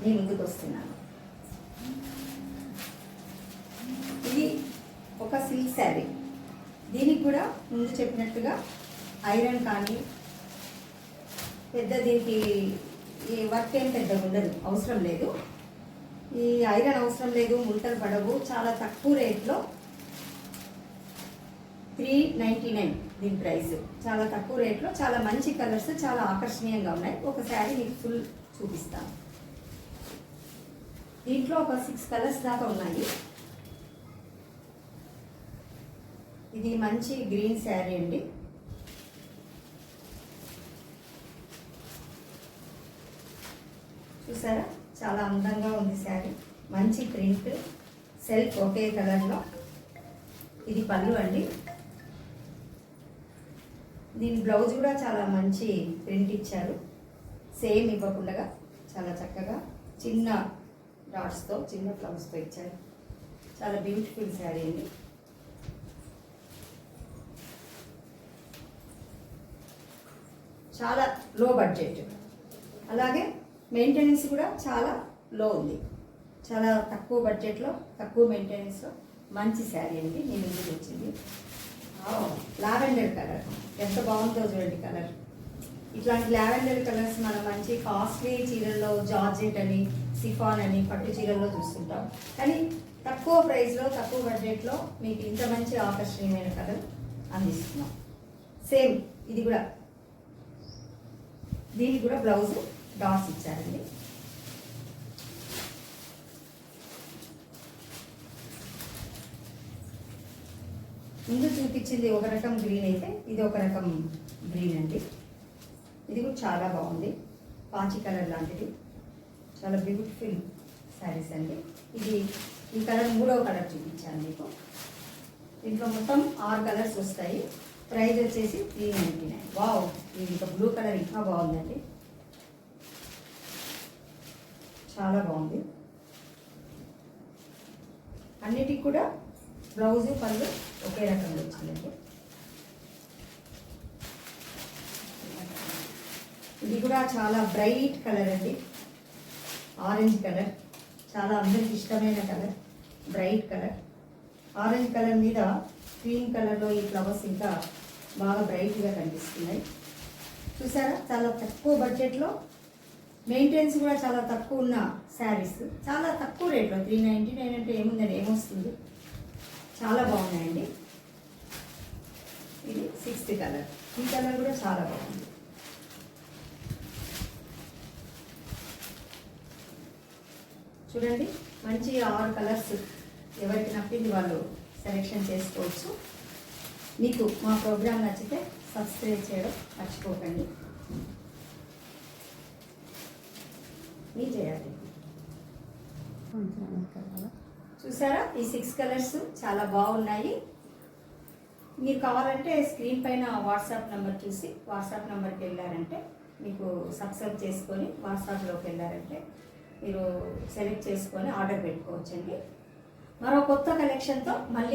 మీ ముందుకు వస్తున్నాను. ఇది ఒక సిల్క్ శారీ. దీనికి కూడా ముందు చెప్పినట్టుగా ఐరన్ కానీ పెద్ద దీనికి ఈ వర్క్ ఏం పెద్దగా ఉండదు, అవసరం లేదు. ఈ ఐరన్ అవసరం లేదు, ముల్టలు పడవు. చాలా తక్కువ రేట్లో 399 దీని ప్రైస్. చాలా తక్కువ రేట్లో చాలా మంచి కలర్స్, చాలా ఆకర్షణీయంగా ఉన్నాయి. ఒక శారీ మీకు ఫుల్ చూపిస్తాను. దీంట్లో ఒక 6 కలర్స్ దాకా ఉన్నాయి. ఇది మంచి గ్రీన్ శారీ అండి. చూసారా, చాలా అందంగా ఉంది శారీ. మంచి ప్రింట్, సెల్ఫ్ ఒకే కలర్లో. ఇది పళ్ళు అండి. దీని బ్లౌజ్ కూడా చాలా మంచి ప్రింట్ ఇచ్చారు. సేమ్ ఇవ్వకుండా చాలా చక్కగా చిన్న డాట్స్తో, చిన్న ఫ్లవర్స్తో ఇచ్చారు. చాలా బ్యూటిఫుల్ శారీ అండి. చాలా లో బడ్జెట్, అలాగే మెయింటెనెన్స్ కూడా చాలా లో ఉంది. చాలా తక్కువ బడ్జెట్లో, తక్కువ మెయింటెనెన్స్లో మంచి శారీ అండి. నేను ముందుకు వచ్చింది లావెండర్ కలర్. ఎంత బాగుందో చూడండి కలర్. ఇట్లాంటి లావెండర్ కలర్స్ మనం మంచి కాస్ట్లీ చీరల్లో, జార్జెట్ అని, సిఫాన్ అని, పట్టు చీరల్లో చూస్తుంటాం. కానీ తక్కువ ప్రైస్లో, తక్కువ బడ్జెట్లో మీకు ఇంత మంచి ఆకర్షణీయమైన కలర్ అందిస్తున్నాం. సేమ్ ఇది కూడా, దీనికి కూడా బ్లౌజ్ డాట్స్ ఇచ్చారండి. ముందు చూపించింది ఒక రకం గ్రీన్ అయితే ఇది ఒక రకం గ్రీన్ అండి. ఇది కూడా చాలా బాగుంది, పాచి కలర్ లాంటిది. చాలా బ్యూటిఫుల్ శారీస్ అండి. ఇది ఈ కలర్ మూడవ కలర్ చూపించాను మీకు. దీంట్లో మొత్తం 6 కలర్స్ వస్తాయి. ప్రైస్ వచ్చేసి 399. వావ్, ఇది ఇంకా బ్లూ కలర్ ఇంకా బాగుందండి, చాలా బాగుంది. అన్నిటికి కూడా బ్లౌజు, పళ్ళు ఒకే రకంగా వచ్చిందండి. ఇది కూడా చాలా బ్రైట్ కలర్ అండి, ఆరెంజ్ కలర్. చాలా అందరికి ఇష్టమైన colour, bright colour. Orange colour మీద క్రీమ్ కలర్లో ఈ ఫ్లవర్స్ ఇంకా బాగా బ్రైట్గా కనిపిస్తున్నాయి. చూసారా, చాలా తక్కువ బడ్జెట్లో, మెయింటెనెన్స్ కూడా చాలా తక్కువ ఉన్న శారీస్, చాలా తక్కువ రేట్లో. 399 అంటే ఏముందని, ఏమొస్తుంది. చాలా బాగున్నాయండి. ఇది 6th కలర్. ఈ కలర్ కూడా చాలా బాగుంది. చూడండి, మంచి 6 కలర్స్. ఎవరికి నప్పింది వాళ్ళు సెలెక్షన్ చేసుకోవచ్చు. మీకు మా ప్రోగ్రామ్ నచ్చితే సబ్స్క్రైబ్ చేయడం మర్చిపోకండి. మీ చేయాలి. చూసారా, ఈ 6 కలర్స్ చాలా బాగున్నాయి. మీరు కావాలంటే స్క్రీన్ పైన వాట్సాప్ నెంబర్ చూసి వాట్సాప్ నెంబర్కి వెళ్ళారంటే, మీకు సబ్స్క్రైబ్ చేసుకొని వాట్సాప్లోకి వెళ్ళారంటే మీరు సెలెక్ట్ చేసుకొని ఆర్డర్ పెట్టుకోవచ్చండి. మరో కొత్త కలెక్షన్తో మళ్ళీ